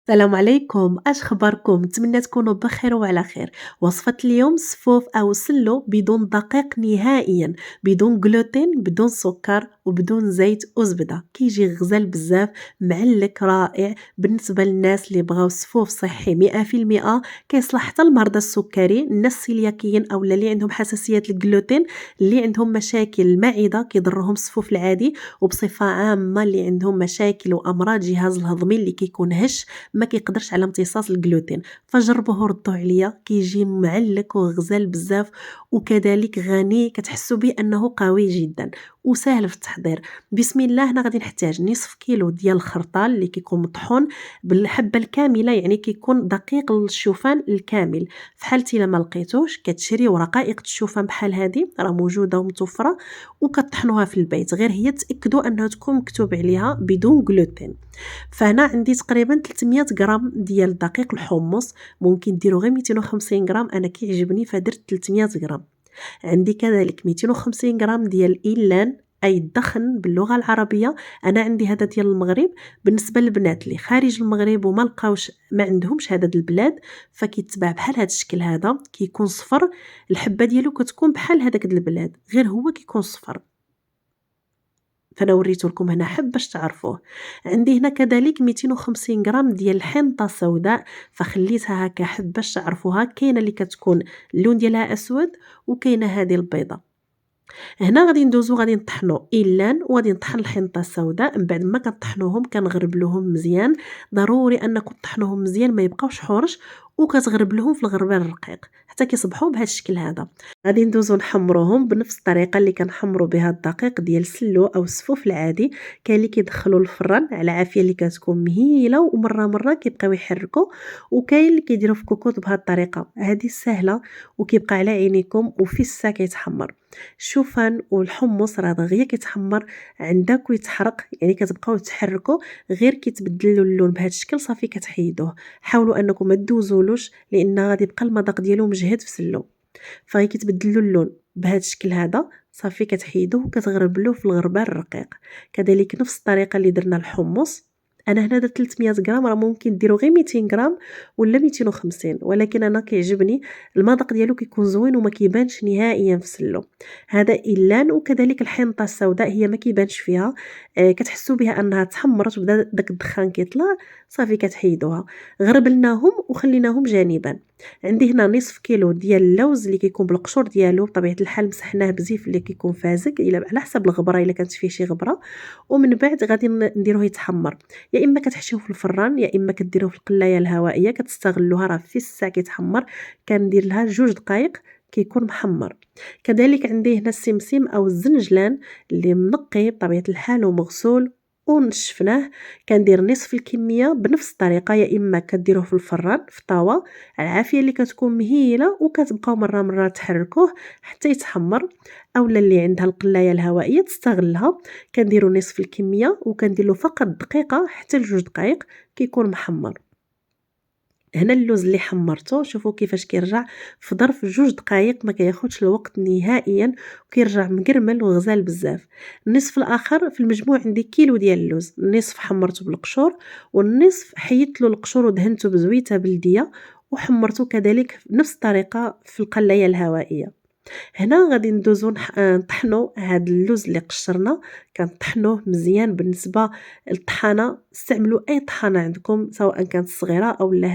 السلام عليكم، اش خباركم؟ نتمنى تكونوا بخير وعلى خير. وصفة اليوم صفوف او سلو بدون دقيق نهائيا، بدون جلوتين، بدون سكر وبدون زيت وزبده. كيجي غزال بزاف، معلك رائع بالنسبه للناس اللي بغاو صفوف صحي 100%. كيصلح حتى المرضى السكري، الناس السيلياكيين او اللي عندهم حساسيه للجلوتين، اللي عندهم مشاكل المعده كيضرهم الصفوف العادي، وبصفه عامه اللي عندهم مشاكل وامراض الجهاز الهضمي اللي كيكون هش ما كيقدرش على امتصاص الجلوتين. فجربوه وردوا عليا، كيجي معلك وغزال بزاف، وكذلك غني، كتحسوا به انه قوي جدا وسهل في التحضير. بسم الله. هنا غادي نحتاج نصف كيلو ديال الخرطال اللي كيكون مطحون بالحبه الكامله، يعني كيكون دقيق الشوفان الكامل. في حالتي لما لقيتوش كتشريو رقائق الشوفان بحال هذه، راه موجوده ومتوفره، وكطحنوها في البيت. غير هي تاكدوا انها تكون مكتوب عليها بدون جلوتين. فهنا عندي تقريبا 300 غرام ديال دقيق الحمص، ممكن ديروا غير 250 غرام، انا كيعجبني فدرت 300 غرام. عندي كذلك 250 غرام ديال الإيلان، اي الدخن باللغه العربيه. انا عندي هذا ديال المغرب. بالنسبه للبنات اللي خارج المغرب وما لقاوش، ما عندهمش هذا البلاد، فكيتباع بحال هذا الشكل هذا، كيكون صفر. الحبه ديالو كتكون بحال هذاك البلاد، غير هو كيكون صفر. فانا وريته لكم هنا حب باش تعرفوه. عندي هنا كذلك 250 غرام ديال الحنطه السوداء، فخليتها هكا حب باش تعرفوها. كاينه اللي كتكون اللون ديالها اسود، وكاينه هذه البيضه. هنا غادي ندوزو، غادي نطحنو إيلان، وغادي نطحن الحنطه السوداء. من بعد ما كنطحنوهم كنغربلوهم مزيان، ضروري انكم تطحنوهم مزيان ما يبقاوش حرش، وكتغربلوهم في الغربال الرقيق حتى كيصبحوا بهذا الشكل هذا. غادي ندوزو نحمروهم بنفس الطريقه اللي كنحمروا بها الدقيق ديال السلو او الصفوف العادي. كاين اللي كيدخلوا الفران على عافيه اللي كتكون مهيله، ومره مره كيبقاو يحركوا، وكاين اللي كيديروا في كوكوط بهذه الطريقه. هذه سهله وكيبقى على عينيكم وفي السا كيتحمر. الشوفان والحمص راه دغيا كيتحمر عندك ويتحرق، يعني كتبقاو تحركوا، غير كيتبدل اللون بهذا الشكل صافي كتحيدوه. حاولوا انكم ما تدوزولوش، لان غادي يبقى المذاق ديالو مجهد في سلو. فغي كتبدلوا اللون بهذا الشكل هذا، صافي كتحيدوه وكتغربلوه في الغربال الرقيق. كذلك نفس الطريقه اللي درنا الحمص. انا هنا درت 300 غرام، راه ممكن ديروا غير 200 غرام ولا 250، ولكن انا كيعجبني المذاق ديالو، كيكون زوين وما كيبانش نهائيا في السلو. هذا إيلان. وكذلك الحنطه السوداء هي ما كيبانش فيها، كتحسوا بها انها تحمرت وبدا داك الدخان كيطلع، صافي كتحيدوها. غربلناهم وخليناهم جانبا. عندي هنا نصف كيلو ديال اللوز اللي كيكون بالقشور ديالو، بطبيعه الحال مسحناه بزيف اللي كيكون فازك، الا على حسب الغبره الا كانت فيه شي غبره. ومن بعد غادي نديروه يتحمر. يا اما كتحشيوه في الفران، يا اما كديروه في القلايه الهوائيه كتستغلوها، راه في الساعه كيتحمر. كندير لها 2 دقائق كيكون محمر. كذلك عندي هنا السمسم او الزنجلان اللي منقي بطبيعه الحال ومغسول ونشفناه. كندير نصف الكميه بنفس الطريقه، يا اما كديروه في الفران في طاوه على العافيه اللي كتكون مهيله، وكتبقاو مره مره تحركوه حتى يتحمر. اولا اللي عندها القلايه الهوائيه تستغلها. كنديروا نصف الكميه وكندير له فقط دقيقه حتى ل2 دقائق كيكون محمر. هنا اللوز اللي حمرته شوفوا كيفاش كيرجع في ظرف 2 دقائق، ما كياخدش الوقت نهائيا، وكيرجع مقرمل وغزال بزاف. النصف الاخر في المجموع عندي كيلو ديال اللوز، النصف حمرته بالقشور، والنصف حيدت له القشور ودهنته بزويته بلديه، وحمرته كذلك بنفس الطريقه في القلايه الهوائيه. هنا غادي ندوزو نطحنو هاد اللوز اللي قشرنا، كنطحنوه مزيان. بالنسبه للطحانه استعملوا اي طحانه عندكم، سواء كانت صغيره او لا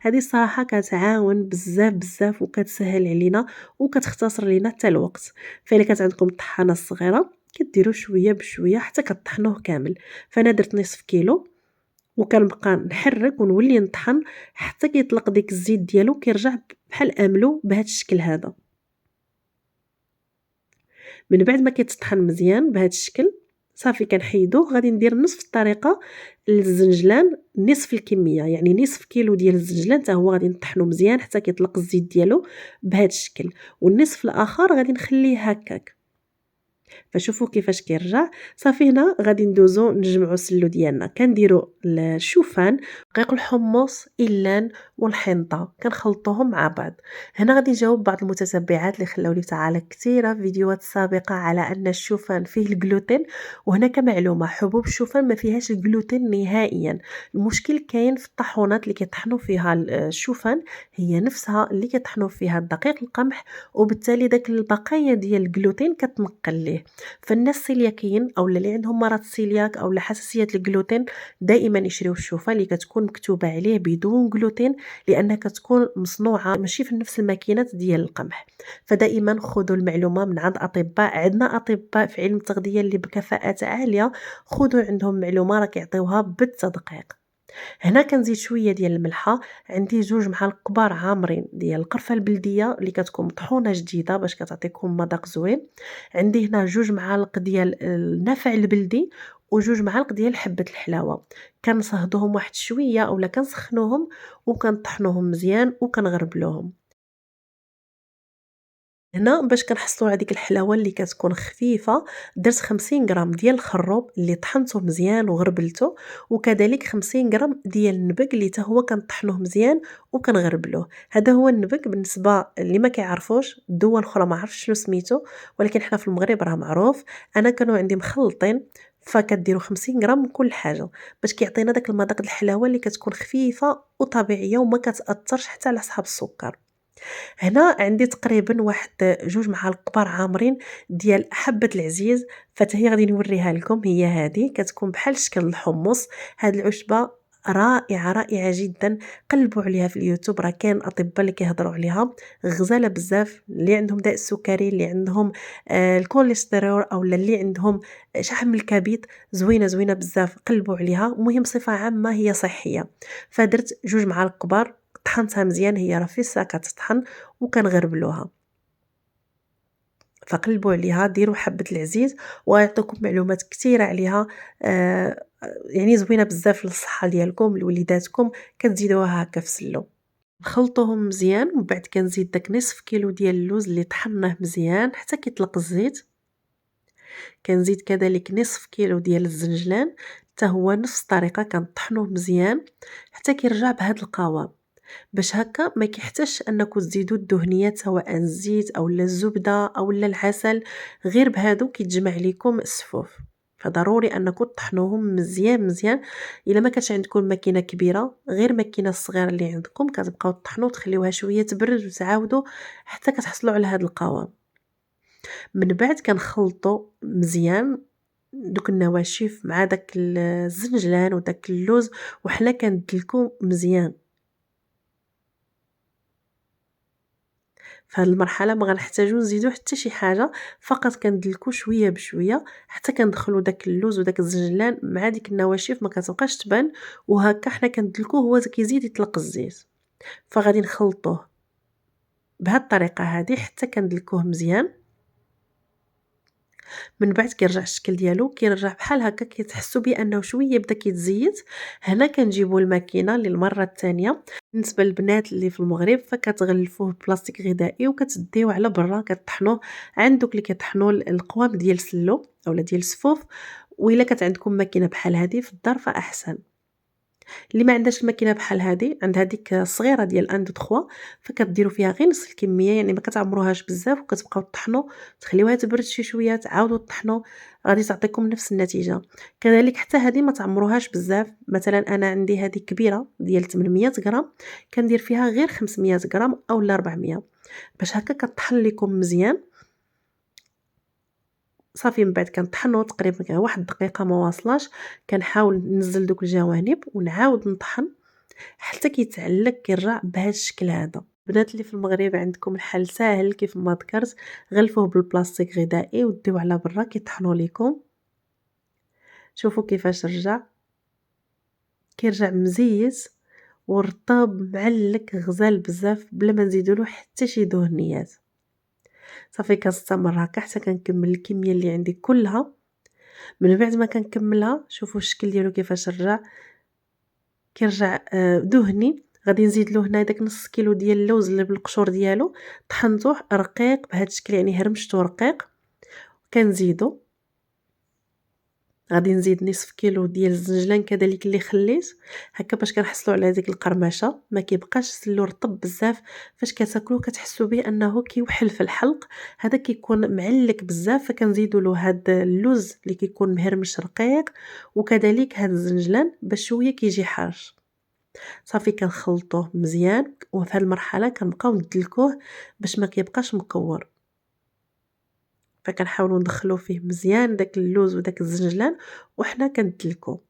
هذه الصراحه كتعاون بزاف بزاف وكتسهل علينا وكتختصر لينا حتى الوقت. فاذا كانت عندكم الطحانه الصغيره كديروا شويه بشويه حتى كطحنوه كامل. فانا درت نصف كيلو، وكنبقى نحرك ونولي نطحن حتى كيطلق ديك الزيت ديالو، كيرجع بحال املو بهذا الشكل هذا. من بعد ما كيتطحن مزيان بهذا الشكل صافي كنحيدوه. غادي ندير نصف الطريقه للزنجلان، نصف الكميه، يعني نصف كيلو ديال الزنجلان حتى هو غادي نطحنو مزيان حتى كيطلق الزيت ديالو بهذا الشكل. والنصف الاخر غادي نخليه هكاك. فشوفوا كيفاش كيرجع. صافي هنا غادي ندوزو نجمعوا السلو ديالنا، كنديروا الشوفان، دقيق الحمص، اللان والحنطه، كنخلطوهم مع بعض. هنا غادي نجاوب بعض المتتبعات اللي خلاو لي تعاليق كثيره في فيديوهات سابقه على ان الشوفان فيه الجلوتين، وهنا كمعلومه حبوب الشوفان ما فيهاش الجلوتين نهائيا. المشكل كاين في الطحونات اللي كيطحنوا فيها الشوفان، هي نفسها اللي كيطحنوا فيها دقيق القمح، وبالتالي داك البقايا ديال الجلوتين كتنقل ليه. فالناس السيلياكيين او اللي عندهم مرض السيلياك او حساسيه الجلوتين دائما يشريو الشوفه اللي كتكون مكتوبه عليه بدون جلوتين، لانها كتكون مصنوعه ماشي في نفس الماكينات ديال القمح. فدائما خذوا المعلومه من عند اطباء، عندنا اطباء في علم التغذيه اللي بكفاءات عاليه، خذوا عندهم معلومه راه كيعطيوها بالتدقيق. هنا كنزيد شويه ديال الملحه، عندي 2 معالق كبار عامرين ديال القرفه البلديه اللي كتكون مطحونه جديده باش كتعطيكم مذاق زوين. عندي هنا 2 معالق ديال النافع البلدي، و2 معالق ديال حبه الحلاوه. كنصهدوهم واحد شويه اولا كنسخنوهم وكنطحنوهم مزيان وكنغربلوهم. هنا باش كنحصلوا على ديك الحلاوه اللي كتكون خفيفه، درت 50 غرام ديال الخروب اللي طحنته مزيان وغربلته، وكذلك 50 غرام ديال النبق اللي حتى هو كنطحنوه مزيان وكنغربلوه. هذا هو النبق بالنسبه اللي ما كيعرفوش، الدول الاخرى ما عرفتش شنو سميتو، ولكن حنا في المغرب راه معروف. انا كانوا عندي مخلطين، فكديروا 50 غرام من كل حاجه باش كيعطينا داك المذاق الحلاوه اللي كتكون خفيفه وطبيعيه وما كتاثرش حتى على صحاب السكر. هنا عندي تقريبا واحد 2 معالق كبار عامرين ديال حبة العزيز، فتا هي غادي نوريها لكم. هي هذه كتكون بحال شكل الحمص. هاد العشبة رائعة رائعة جدا، قلبوا عليها في اليوتيوب، راه كاين اطباء اللي كيهضروا عليها، غزاله بزاف. اللي عندهم داء السكري، اللي عندهم الكوليسترول، او اللي عندهم شحم الكبد، زوينه زوينه بزاف، قلبوا عليها. المهم بصفه عامه هي صحيه. فدرت 2 معالق كبار، طحنتها مزيان، هي راه في الساعه كتطحن، وكنغربلوها. فقلبوا عليها، ديروا حبة العزيز ويعطيكم معلومات كثيرة عليها. يعني زوينة بزاف للصحة ديالكم لوليداتكم، كتزيدوها هكا في سلو. نخلطوهم مزيان، ومن بعد كنزيد داك نصف كيلو ديال اللوز اللي طحناه مزيان حتى كيطلق الزيت. كنزيد كذلك نصف كيلو ديال الزنجلان، حتى هو نفس الطريقة كنطحنوه مزيان حتى كيرجع بهذا القوام، باش هكا ما كيحتاجش انكم تزيدوا الدهنيات سواء الزيت او الزبده او العسل، غير بهادو كيتجمع لكم السفوف. فضروري انكم تطحنوهم مزيان مزيان. الا ما كانش عندكم ماكينه كبيره، غير ماكينه الصغيره اللي عندكم كتبقاو تطحنوا وتخليوها شويه تبرد وتعاودوا حتى كتحصلوا على هذا القوام. من بعد كنخلطوا مزيان دوك النواشف مع داك الزنجلان وداك اللوز، وحنا كندلكو مزيان. في هاد المرحله ما غنحتاجو نزيدو حتى شي حاجه، فقط كندلكو شويه بشويه حتى كندخلو داك اللوز وداك الزنجلان مع ديك النواشف ما كتبقاش تبان، وهكا حنا كندلكوه هو كيزيد يطلق الزيت. فغادي نخلطوه بهاد الطريقه هذه حتى كندلكوه مزيان. من بعد كيرجع الشكل ديالو، كيرجع بحال هكا، كتحسوا بانه شويه بدا كيتزيت. هنا كنجيبوا الماكينه للمره الثانيه. بالنسبه للبنات اللي في المغرب فكتغلفوه بلاستيك غذائي وكتديوه على برا كطحنوه عند دوك اللي كيطحنوا القوام ديال السلو اولا ديال السفوف. وإلا كانت عندكم ماكينه بحال هذه في الدار فاحسن. اللي ما عندهاش الماكينه بحال هذه، عند هذيك الصغيره ديال 1 2 3، فكديروا فيها غير نص الكميه، يعني ما كتعمروهاش بزاف وكتبقاو تطحنوا، تخليوها تبرد شي شويه، تعاودوا تطحنوا، غادي تعطيكم نفس النتيجه. كذلك حتى هذه ما تعمروهاش بزاف. مثلا انا عندي هذه كبيره ديال 800 غرام، كندير فيها غير 500 غرام اولا 400، باش هكا كطحن لكم مزيان. صافي من بعد كنطحنوا تقريبا واحد الدقيقه ما واصلاش، كنحاول ننزل دوك الجوانب ونعاود نطحن حتى كيتعلق، كيرجع بهذا الشكل هذا. البنات اللي في المغرب عندكم الحل ساهل كيف ما ذكرت، غلفوه بالبلاستيك غذائي وديوه على برا كيطحنوا لكم. شوفوا كيفاش رجع، كيرجع مزيت ورطاب معلق غزال بزاف بلا ما نزيدو له حتى شي دهنيات. صافي كنستمر هكا حتى كنكمل الكميه اللي عندي كلها. من بعد ما كنكملها شوفوا الشكل ديالو كيفاش رجع، كيرجع دهني. غادي نزيد له هنا داك نص كيلو ديال اللوز اللي بالقشور ديالو، طحنته رقيق بهذا الشكل، يعني هرمشته رقيق. كنزيدو غادي نزيد نصف كيلو ديال الزنجلان كذلك اللي خليت هكا باش كنحصلوا على ديك القرمشه، ما كيبقاش السلو رطب بزاف فاش كتاكلو كتحسوا به انه كيوحل في الحلق. هذا كيكون معلك بزاف، فكنزيدوا له هاد اللوز اللي كيكون مهرمش رقيق وكذلك هاد الزنجلان باش شويه كيجي حارج. صافي كنخلطوه مزيان وفي هاد المرحله كنبقاو ندلكوه باش ما كيبقاش مكور، فكنحاولوا ندخلوا فيه مزيان داك اللوز وداك الزنجلان وحنا كندلكو.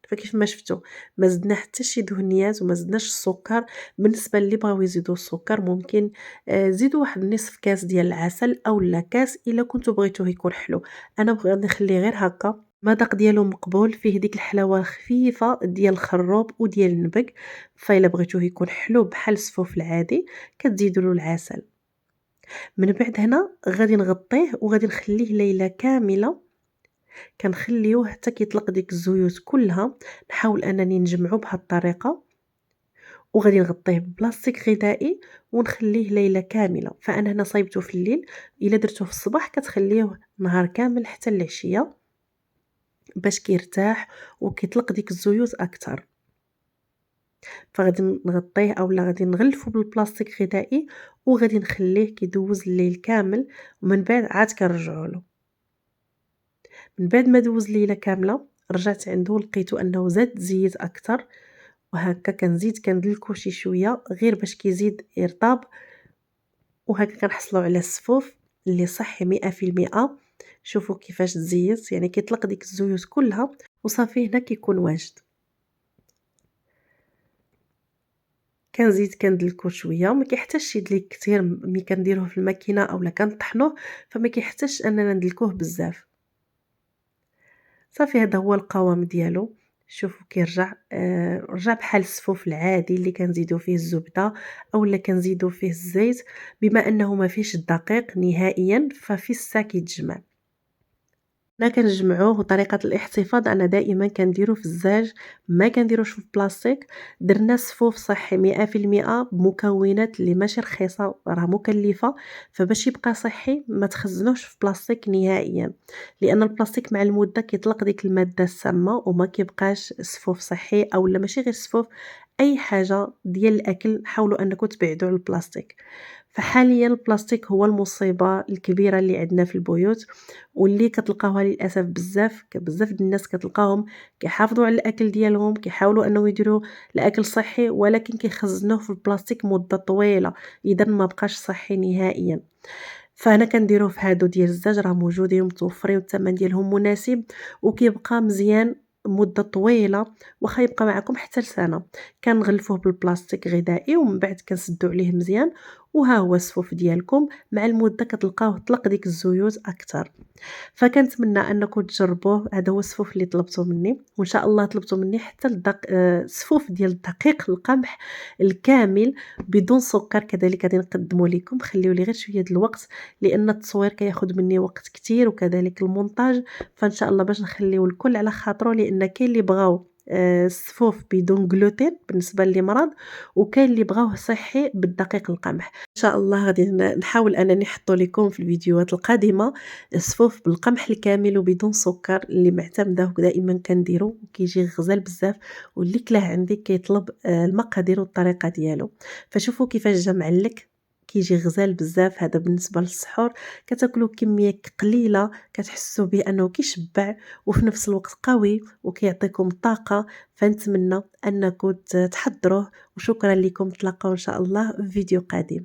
فكيف ما شفتوا ما زدنا حتى شي دهنيات وما زدناش السكر. بالنسبه اللي بغاو يزيدوا السكر ممكن زيدوا واحد نصف كاس ديال العسل او لا كاس الا كنتو بغيتوه يكون حلو. انا بغيت نخليه غير هكا، المذاق ديالو مقبول، فيه ديك الحلاوه خفيفه ديال الخروب وديال النبق. فإلا بغيتوه يكون حلو بحال السفوف العادي كتزيدوا له العسل. من بعد هنا غادي نغطيه وغادي نخليه ليله كامله، كنخليوه حتى كيطلق ديك الزيوت كلها. نحاول انني نجمعو بهاد الطريقه وغادي نغطيه ببلاستيك غذائي ونخليه ليله كامله. فانا هنا صايبته في الليل، الا درتو في الصباح كتخليه نهار كامل حتى العشيه باش كيرتاح وكيطلق ديك الزيوت اكثر. فغادي نغطيه اولا غادي نغلفو بالبلاستيك غذائي وغادي نخليه كيدوز الليل كامل ومن بعد عاد كنرجعوا له. من بعد ما دوز ليله كامله رجعت عنده لقيتو انه زاد زيت اكثر، وهكا كنزيد كندلكو شي شويه غير باش كيزيد يرطب. وهكا كنحصلوا على السفوف اللي صحي 100%. شوفوا كيفاش تزيت، يعني كيطلق ديك الزيوت كلها وصافي هنا كيكون واجد. كنزيد كندلكو شويه، ما كيحتاجش يدلك كثير ملي كنديروه في الماكينه اولا كنطحنوه، فما كيحتاجش اننا ندلكوه بزاف. صافي هذا هو القوام ديالو. شوفوا كيرجع رجع بحال السفوف العادي اللي كنزيدو فيه الزبده اولا كنزيدو فيه الزيت، بما انه ما فيش الدقيق نهائيا ففي السا كيتجمع. حنا كنجمعوه وطريقة الاحتفاظ أنا دائما كنديرو في الزاج، ما كنديروش في البلاستيك. درنا صفوف صحي 100% بمكونات اللي ماشي رخيصة راه مكلفة، فباش يبقى صحي ما تخزنوش في بلاستيك نهائيا، لأن البلاستيك مع المدة كيطلق ديك المادة السامة وما كيبقاش صفوف صحي أولا ماشي غير صفوف، أي حاجة ديال الأكل حاولوا أنكم تبعدوا على البلاستيك. فحاليا البلاستيك هو المصيبة الكبيرة اللي عندنا في البيوت واللي كتلقاوها للاسف بزاف د الناس كتلقاهم كيحافظوا على الاكل ديالهم، كيحاولوا انه يديروا الاكل صحي ولكن كيخزنوه في البلاستيك مده طويله، اذا ما بقاش صحي نهائيا. فانا كنديروه في هادو ديال الزاج راه موجودين متوفرين والثمن ديالهم مناسب وكيبقى مزيان مده طويله، واخا يبقى معكم حتى لسنه. كنغلفوه بالبلاستيك غذائي ومن بعد كنسدوا عليه مزيان وها هو الصفوف ديالكم مع المده كتلقاوه طلق ديك الزيوت اكثر. فكنتمنى انكم تجربوه. هذا هو الصفوف اللي طلبتو مني وان شاء الله طلبتو مني حتى الصفوف ديال الدقيق القمح الكامل بدون سكر كذلك غادي نقدمه لكم. خليو لي غير شويه د الوقت لان التصوير كياخذ مني وقت كتير وكذلك المونتاج، فان شاء الله باش نخليو الكل على خاطره، لان كاين اللي بغاو الصفوف بدون جلوتين بالنسبه للمرض وكاين اللي بغاوه صحي بالدقيق القمح. ان شاء الله غادي نحاول انني نحطو لكم في الفيديوهات القادمه الصفوف بالقمح الكامل وبدون سكر اللي معتمده دائما كنديرو وكيجي غزال بزاف، واللي كلاه عندي كيطلب المقادير والطريقه ديالو. فشوفوا كيفاش جا معلك كيجي غزال بزاف. هذا بالنسبه للسحور كتاكلوا كميه قليله كتحسوا بانه كيشبع وفي نفس الوقت قوي وكيعطيكم طاقه. فنتمنى انكم تحضروه وشكرا لكم. نتلاقاو ان شاء الله في فيديو قادم.